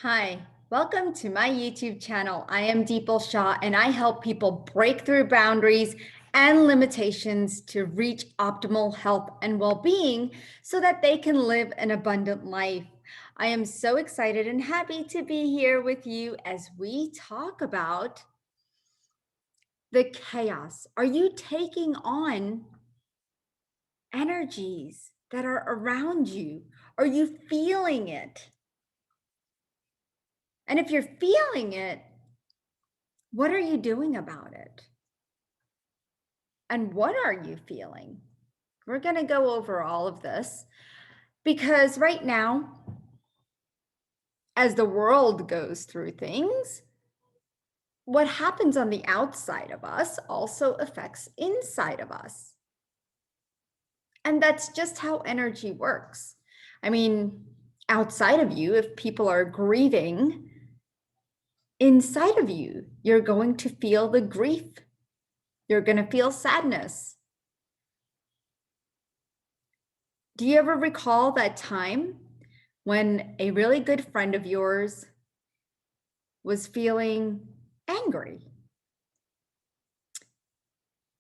Hi, welcome to my YouTube channel. I am Deepal Shah and I help people break through boundaries and limitations to reach optimal health and well-being so that they can live an abundant life. I am so excited and happy to be here with you as we talk about the chaos. Are you taking on energies that are around you? Are you feeling it? And if you're feeling it, what are you doing about it? And what are you feeling? We're going to go over all of this because right now, as the world goes through things, what happens on the outside of us also affects inside of us. And that's just how energy works. I mean, outside of you, if people are grieving, inside of you, you're going to feel the grief. You're going to feel sadness. Do you ever recall that time when a really good friend of yours was feeling angry?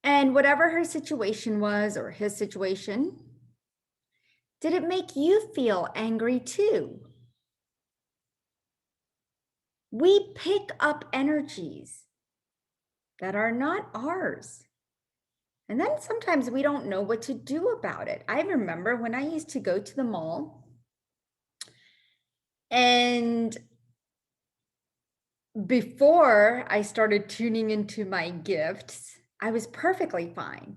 And whatever her situation was or his situation, did it make you feel angry too? We pick up energies that are not ours. And then sometimes we don't know what to do about it. I remember when I used to go to the mall and before I started tuning into my gifts, I was perfectly fine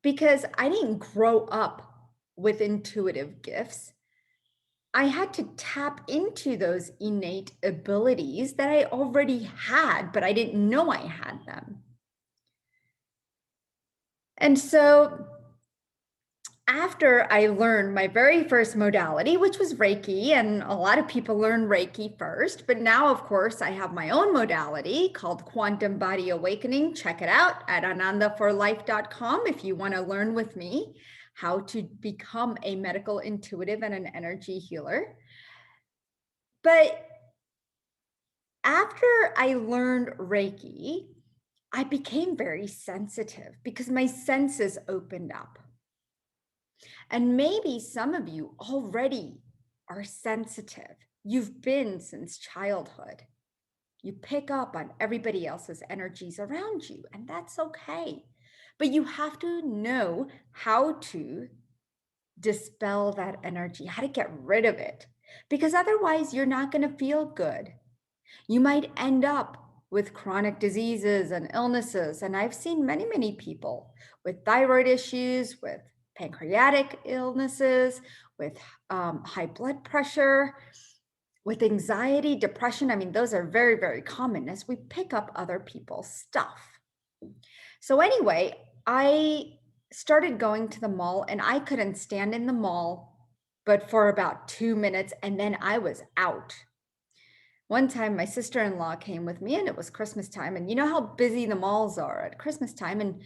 because I didn't grow up with intuitive gifts. I had to tap into those innate abilities that I already had, but I didn't know I had them. And so after I learned my very first modality, which was Reiki, and a lot of people learn Reiki first, but now, of course, I have my own modality called Quantum Body Awakening. Check it out at anandaforlife.com if you want to learn with me how to become a medical intuitive and an energy healer. But after I learned Reiki, I became very sensitive because my senses opened up. And maybe some of you already are sensitive. You've been since childhood. You pick up on everybody else's energies around you, and that's okay. But you have to know how to dispel that energy, how to get rid of it, because otherwise you're not going to feel good. You might end up with chronic diseases and illnesses. And I've seen many, many people with thyroid issues, with pancreatic illnesses, with high blood pressure, with anxiety, depression. I mean, those are very, very common as we pick up other people's stuff. So anyway, I started going to the mall and I couldn't stand in the mall, but for about 2 minutes, and then I was out. One time my sister-in-law came with me and it was Christmas time, and you know how busy the malls are at Christmas time, and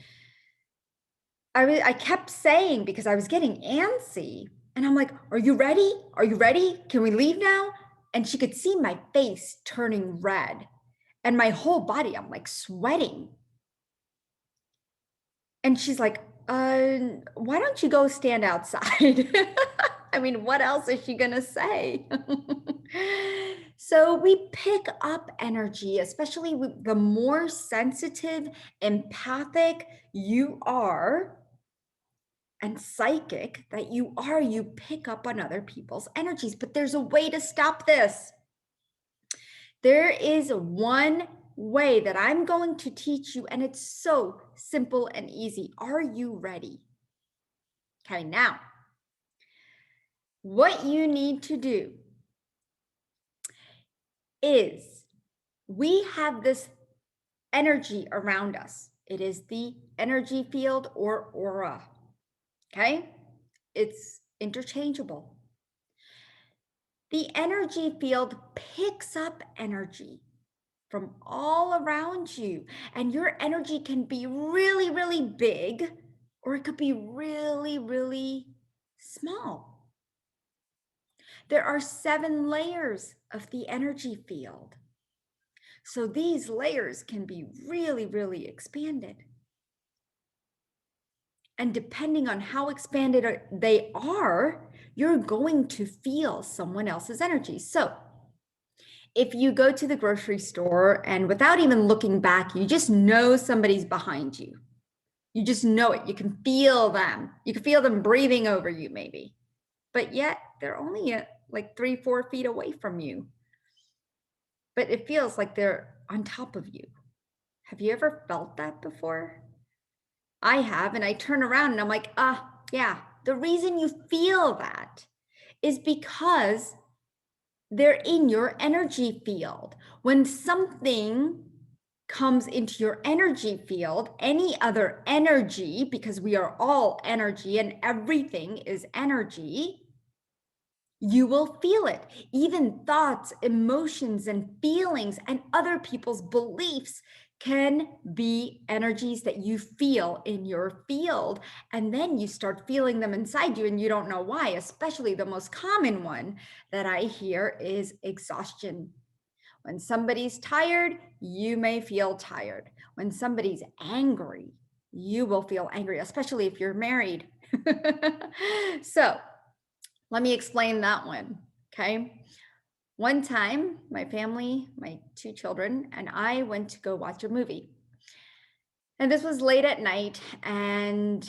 I kept saying, because I was getting antsy, and I'm like, "Are you ready? Are you ready? Can we leave now?" And she could see my face turning red and my whole body, I'm like sweating. And she's like, why don't you go stand outside?" I mean, what else is she gonna say? So we pick up energy, especially the more sensitive, empathic you are, and psychic that you are, you pick up on other people's energies. But there's a way to stop this. There is one way that I'm going to teach you, and it's so simple and easy. Are you ready? Okay, now, what you need to do is we have this energy around us. It is the energy field or aura. Okay, it's interchangeable. The energy field picks up energy from all around you, and your energy can be really, really big, or it could be really, really small. There are 7 layers of the energy field. So these layers can be really, really expanded. And depending on how expanded they are, you're going to feel someone else's energy. So if you go to the grocery store and without even looking back, you just know somebody's behind you. You just know it. You can feel them. You can feel them breathing over you, maybe. But yet they're only like 3-4 feet away from you. But it feels like they're on top of you. Have you ever felt that before? I have, and I turn around and I'm like, yeah. The reason you feel that is because they're in your energy field. When something comes into your energy field, any other energy, because we are all energy and everything is energy, you will feel it. Even thoughts, emotions, and feelings, and other people's beliefs can be energies that you feel in your field. And then you start feeling them inside you, and you don't know why. Especially the most common one that I hear is exhaustion. When somebody's tired, you may feel tired. When somebody's angry, you will feel angry, especially if you're married. So, let me explain that one, okay? One time, my family, my 2 children, and I went to go watch a movie. And this was late at night, and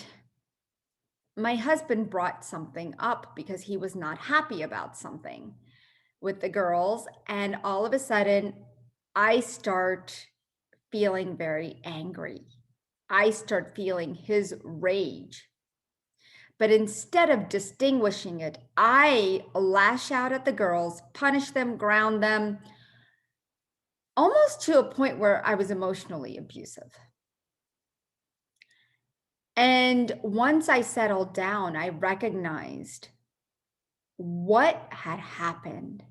my husband brought something up because he was not happy about something with the girls. And all of a sudden, I start feeling very angry. I start feeling his rage. But instead of distinguishing it, I lash out at the girls, punish them, ground them, almost to a point where I was emotionally abusive. And once I settled down, I recognized what had happened.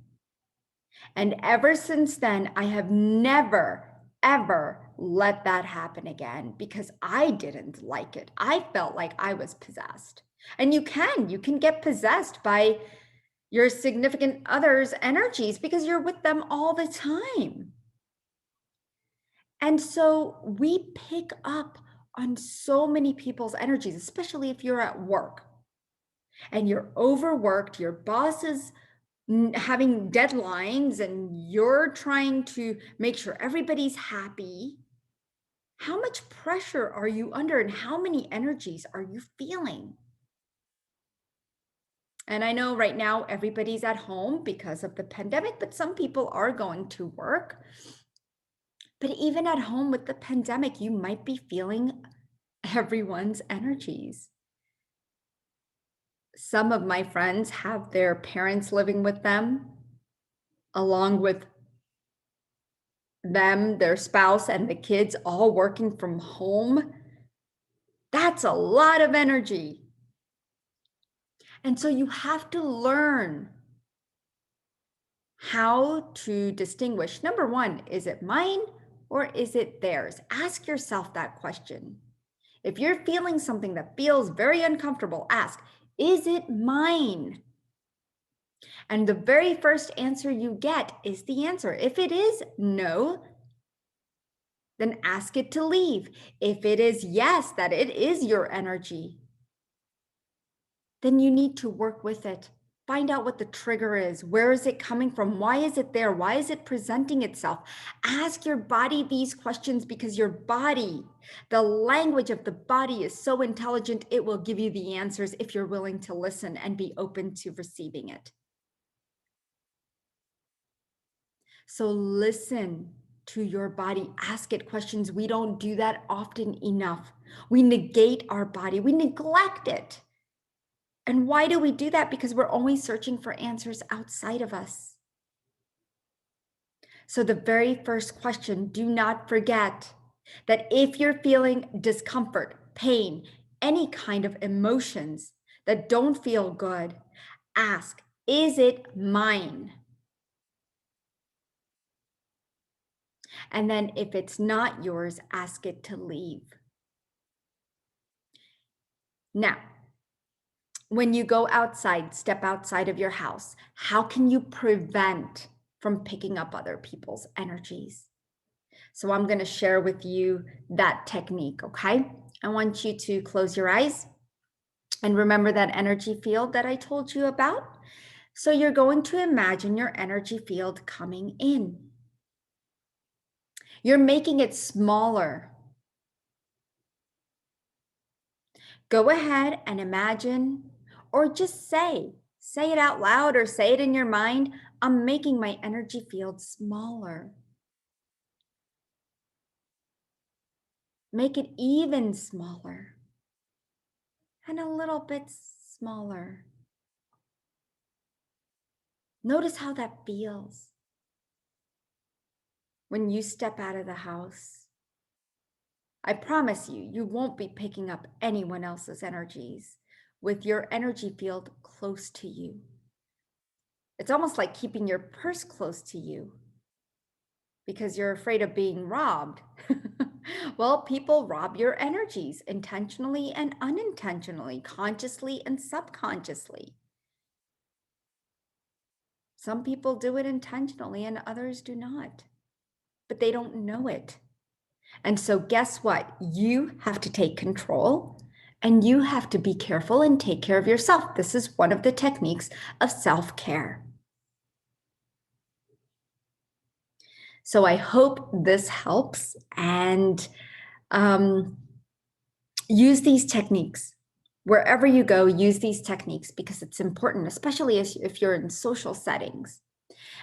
And ever since then, I have never, ever let that happen again because I didn't like it. I felt like I was possessed. And you can get possessed by your significant other's energies because you're with them all the time. And so we pick up on so many people's energies, especially if you're at work and you're overworked, your boss is having deadlines and you're trying to make sure everybody's happy. How much pressure are you under and how many energies are you feeling? And I know right now everybody's at home because of the pandemic, but some people are going to work. But even at home with the pandemic, you might be feeling everyone's energies. Some of my friends have their parents living with them, along with them, their spouse, and the kids all working from home. That's a lot of energy. And so you have to learn how to distinguish. Number one, is it mine or is it theirs? Ask yourself that question. If you're feeling something that feels very uncomfortable, ask, is it mine? And the very first answer you get is the answer. If it is no, then ask it to leave. If it is yes, that it is your energy, then you need to work with it. Find out what the trigger is. Where is it coming from? Why is it there? Why is it presenting itself? Ask your body these questions because your body, the language of the body is so intelligent, it will give you the answers if you're willing to listen and be open to receiving it. So listen to your body, ask it questions. We don't do that often enough. We negate our body, we neglect it. And why do we do that? Because we're always searching for answers outside of us. So the very first question, do not forget that if you're feeling discomfort, pain, any kind of emotions that don't feel good, ask, is it mine? And then if it's not yours, ask it to leave. Now, when you go outside, step outside of your house, how can you prevent from picking up other people's energies? So I'm going to share with you that technique, okay? I want you to close your eyes and remember that energy field that I told you about. So you're going to imagine your energy field coming in. You're making it smaller. Go ahead and imagine, or just say it out loud or say it in your mind. I'm making my energy field smaller. Make it even smaller and a little bit smaller. Notice how that feels when you step out of the house. I promise you, you won't be picking up anyone else's energies with your energy field close to you. It's almost like keeping your purse close to you because you're afraid of being robbed. Well, people rob your energies intentionally and unintentionally, consciously and subconsciously. Some people do it intentionally and others do not, but they don't know it. And so, guess what? You have to take control and you have to be careful and take care of yourself. This is one of the techniques of self-care. So, I hope this helps, and use these techniques. Wherever you go, use these techniques because it's important, especially if you're in social settings.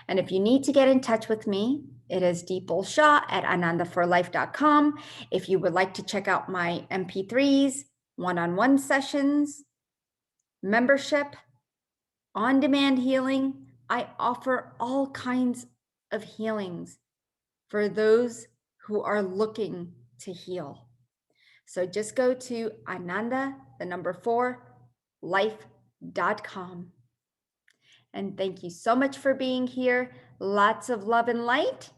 And if you need to get in touch with me, it is deepulshaw@anandaforlife.com. If you would like to check out my MP3s, one-on-one sessions, membership, on-demand healing, I offer all kinds of healings for those who are looking to heal. So just go to life.com. And thank you so much for being here. Lots of love and light.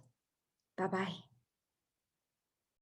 Bye-bye.